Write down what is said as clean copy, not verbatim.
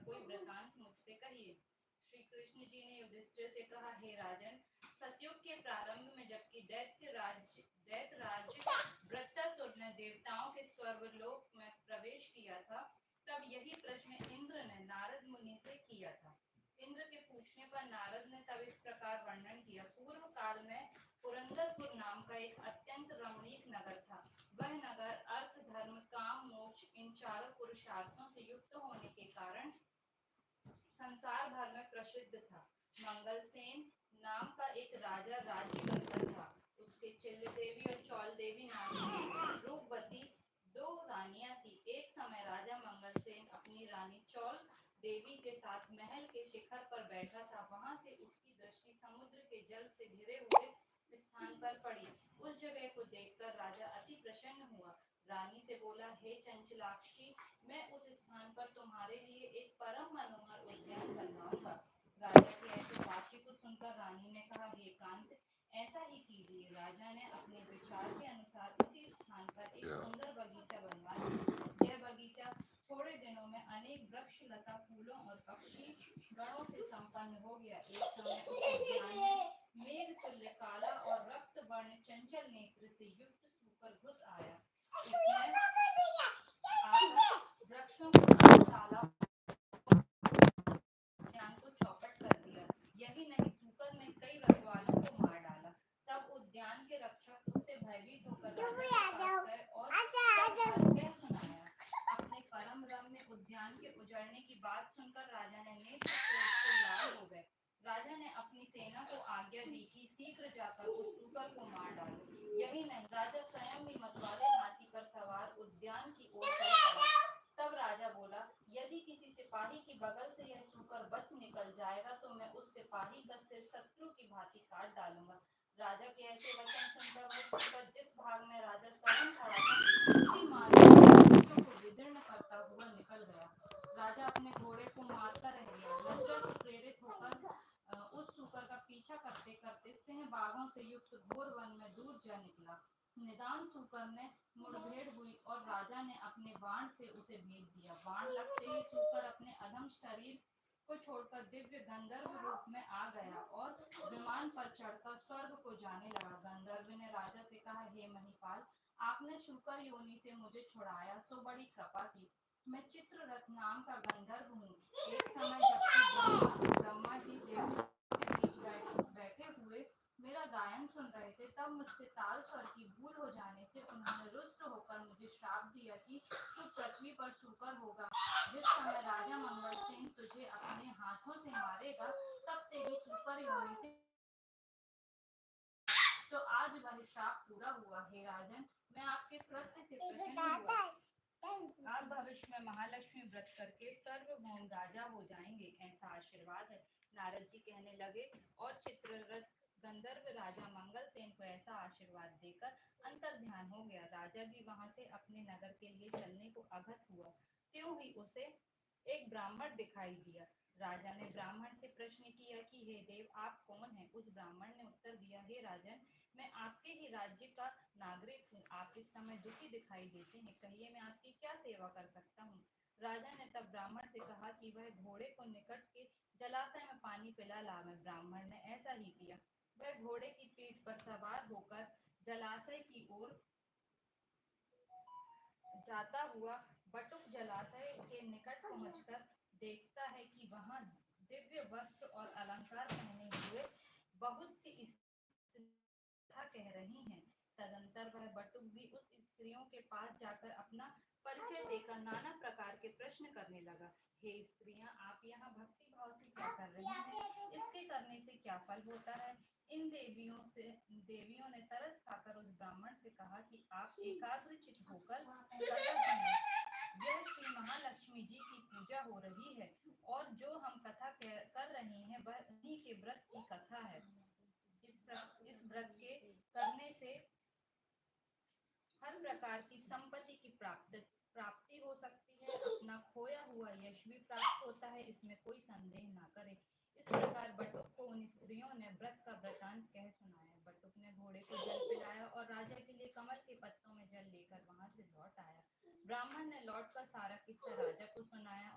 कोई वृतांत मुझसे कहिए। श्री कृष्ण जी ने युधिष्ठिर से कहा, हे राजन, सतयुग के प्रारंभ में जबकि दैत्य राज्य वृत्तासुर ने देवताओं के स्वर्गलोक में प्रवेश किया था, तब यही प्रश्न इंद्र ने नारद मुनि से किया था। इंद्र के पूछने पर नारद ने तब इस प्रकार वर्णन किया। पूर्व काल में पुरंदरपुर नाम का एक अत्यंत रमणीक नगर था। वह नगर अर्थ, धर्म, काम, मोक्ष इन चारों पुरुषार्थों से युक्त होने के कारण संसार भर में प्रसिद्ध था। मंगलसेन नाम का एक राजा राज्य करता था। उसके चिल्ल देवी और चौल देवी नाम की रूपवती दो रानियां थी। एक समय राजा मंगलसेन अपनी रानी चौल देवी के साथ महल के शिखर पर बैठा था। वहां से उसकी दृष्टि समुद्र के जल से घिरे हुए स्थान पर पड़ी। उस जगह को देखकर राजा अति प्रसन्न हुआ। रानी से बोला, हे चंचलाक्षी, मैं उस स्थान पर तुम्हारे लिए एक परम मनोहर उद्यान बनवाऊंगा। राजा की ऐसी वाक्य को सुनकर रानी ने कहा, हे कांत, ऐसा ही कीजिए। राजा ने अपने विचार के अनुसार उसी स्थान पर एक सुंदर बगीचा बनवा लिया। यह बगीचा थोड़े दिनों में अनेक वृक्ष, लता, फूलों और पक्षी गणों से संपन्न हो गया। एक समय उस उद्यान में मेघ तुल्य काला और रक्त वर्ण चंचल नेत्र से युक्त सूकर घुस आया। इसने आकर वृक्षों को ताला उद्यान को चौपट कर दिया। यही नहीं, सूकर ने कई रखवालों को मार डाला। तब उद्यान के रक्षक उससे भयभीत होकर राजा के पास गए और सब हाल कह सुनाया। अपने परम रम्य उद्यान के उजड़ने की बात सुनकर राजा ने नेत्र क्रोध से लाल हो गए। राजा ने अपनी सेना को आज्ञा दी कि शीघ्र जाकर उस सूकर को मार डालो। यही नहीं, राजा स्वयं भी मतवाले हाथी पर सवार उद्यान की ओर चल पड़ा। तब राजा बोला, यदि किसी सिपाही की बगल से यह सूकर बच निकल जाएगा तो मैं उस सिपाही का सिर शत्रु की भांति काट डालूंगा। राजा के ऐसे वचन सुनकर वह सूकर जिस भाग में राजा स्वयं खड़ा था उसी मार्ग से बच्चों को विदीर्ण करता हुआ निकल गया। राजा अपने घोड़े को मारता रह गया। लज्जा से प्रेरित होकर उस सूकर का पीछा करते करते सिंह बाघों से युक्त घोर वन में दूर जा निकला। निदान सूकर ने मुठभेड़ हुई और राजा ने अपने बाण से उसे भेद दिया। बाण लगते ही सूकर अपने अधम शरीर को छोड़कर दिव्य गंधर्व रूप में आ गया और विमान पर चढ़कर स्वर्ग को जाने लगा। गंधर्व ने राजा से कहा, हे महीपाल, आपने शूकर योनि से मुझे छुड़ाया, सो बड़ी कृपा की। मैं चित्ररथ नाम का गंधर्व हूँ। एक समय जबकि ब्रह्मा जी देवों के बीच बैठे हुए मेरा गायन सुन रहे थे, तब मुझसे ताल स्वर की भूल हो जाने से उन्होंने रुष्ट होकर मुझे श्राप दिया कि तू पृथ्वी पर सूकर होगा। जिस समय राजा मंगलसेन तुझे अपने हाथों से मारेगा, तब तेरी सूकर योनि से तो आज वह श्राप पूरा हुआ। हे राजन, मैं आपके कृत्य से प्रसन्न हुआ। आप भविष्य में महालक्ष्मी व्रत करके सर्वभौम राजा हो जाएंगे, ऐसा आशीर्वाद है। नारद जी कहने लगे और चित्ररथ गंधर्व राजा मंगलसेन को ऐसा आशीर्वाद देकर अंतर ध्यान हो गया। राजा भी वहां से अपने नगर के लिए चलने को अघत हुआ। त्यों ही उसे एक ब्राह्मण दिखाई दिया। राजा ने ब्राह्मण से प्रश्न किया कि हे देव, आप कौन हैं? उस ब्राह्मण ने उत्तर दिया, हे राजन, मैं आपके ही राज्य का नागरिक हूँ। आप इस समय दुखी दिखाई देते हैं, कहिए मैं आपकी क्या सेवा कर सकता हूँ? राजा ने तब ब्राह्मण से कहा कि वह घोड़े को निकट के जलाशय में पानी पिला लावे। ब्राह्मण ने ऐसा ही किया। वह घोड़े की पीठ पर सवार होकर जलाशय की ओर जाता हुआ बटुक जलाशय के निकट पहुंचकर देखता है कि वहां दिव्य वस्त्र और अलंकार पहने हुए बहुत सी स्त्रियां कह रही हैं। तदंतर वह बटुक भी उस स्त्रियों के पास जाकर अपना परिचय देकर नाना प्रकार के प्रश्न करने लगा। हे स्त्रियां, आप यहाँ भक्ति भाव से क्या कर रही हैं? इसके करने से क्या फल होता है? इन देवियों ने तरस खाकर उस ब्राह्मण से कहा कि आप एकाग्रचित होकर कथा सुनिए। यह श्री महालक्ष्मी जी की पूजा हो रही है और जो हम कथा कर रहे हैं वह उन्हीं के व्रत की कथा है। इस व्रत के करने से हर प्रकार की संपत्ति की प्राप्ति हो सकती है। अपना खोया हुआ यश भी प्राप्त होता है, इसमें कोई संदेह ना करे। इस प्रकार बटुक को उन स्त्रियों ने व्रत का वृतांत कह सुनाया। बटुक ने घोड़े को जल पिलाया और राजा के लिए कमल के पत्तों में जल लेकर वहां से लौट आया। ब्राह्मण ने लौटकर सारा किस्सा राजा को सुनाया और